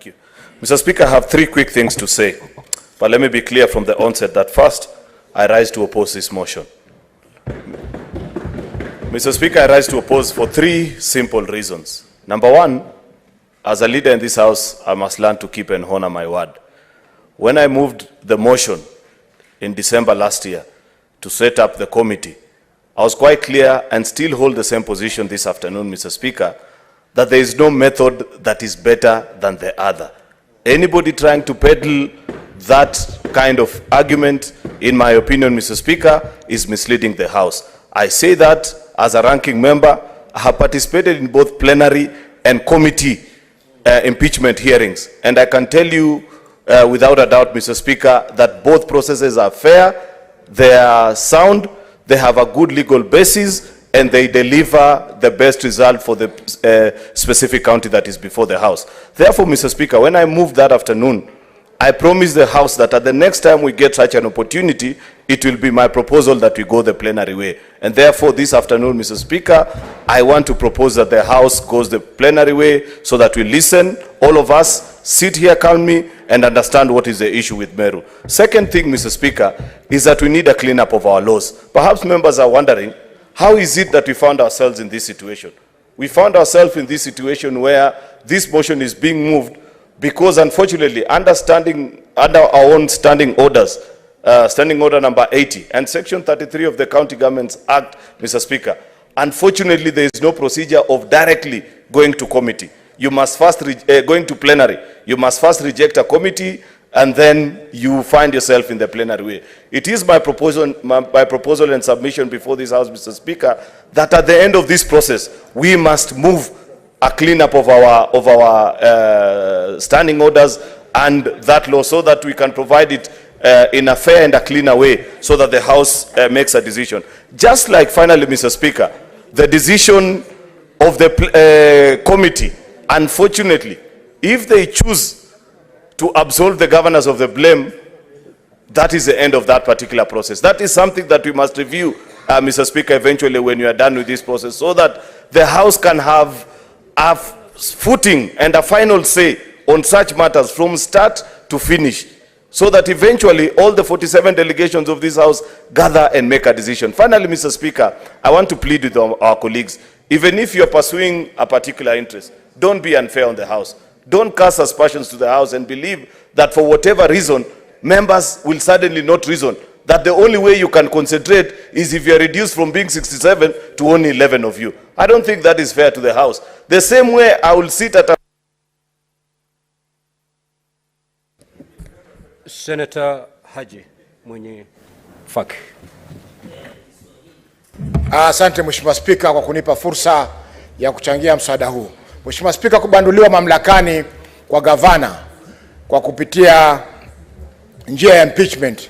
Thank you. Mr. Speaker, I have three quick things to say. But let me be clear from the onset that first, I rise to oppose this motion. Mr. Speaker, I rise to oppose for three simple reasons. Number one, as a leader in this House, I must learn to keep and honor my word. When I moved the motion in December last year to set up the committee, I was quite clear and still hold the same position this afternoon, Mr. Speaker, that there is no method that is better than the other. Anybody trying to peddle that kind of argument, in my opinion, Mr. Speaker, is misleading the House. I say that as a ranking member. I have participated in both plenary and committee impeachment hearings. And I can tell you without a doubt, Mr. Speaker, that both processes are fair, they are sound, they have a good legal basis, and they deliver the best result for the specific county that is before the House. Therefore, Mr. Speaker, when I moved that afternoon, I promised the House that at the next time we get such an opportunity, it will be my proposal that we go the plenary way. And therefore, this afternoon, Mr. Speaker, I want to propose that the House goes the plenary way so that we listen, all of us, sit here calmly and understand what is the issue with Meru. Second thing, Mr. Speaker, is that we need a cleanup of our laws. Perhaps members are wondering, how is it that we found ourselves in this situation? We found ourselves in this situation where this motion is being moved because, unfortunately, under our own standing orders, standing order number 80 and section 33 of the County Governments Act, Mr. Speaker, unfortunately, there is no procedure of directly going to committee. You must first, going to plenary, you must first reject a committee and then you find yourself in the plenary way. It is my proposal and submission before this House, Mr. Speaker, that at the end of this process, we must move a cleanup of our standing orders and that law so that we can provide it in a fair and a cleaner way so that the House makes a decision. Just like, finally, Mr. Speaker, the decision of the committee, unfortunately, if they choose to absolve the governors of the blame, that is the end of that particular process. That is something that we must review, Mr. Speaker, eventually when you are done with this process, so that the House can have a footing and a final say on such matters from start to finish, so that eventually all the 47 delegations of this House gather and make a decision. Finally, Mr. Speaker, I want to plead with our colleagues, even if you're pursuing a particular interest, don't be unfair on the House. Don't cast aspersions to the House and believe that for whatever reason, members will suddenly not reason. That the only way you can concentrate is if you're reduced from being 67 to only 11 of you. I don't think that is fair to the House. The same way I will sit at a... Senator Haji mwenye faki. Asante Mheshimiwa Spika kwa kunipa fursa ya kuchangia mswada huu. Mheshimiwa Spika, kubanduliwa mamlakani kwa gavana kwa kupitia njia ya impeachment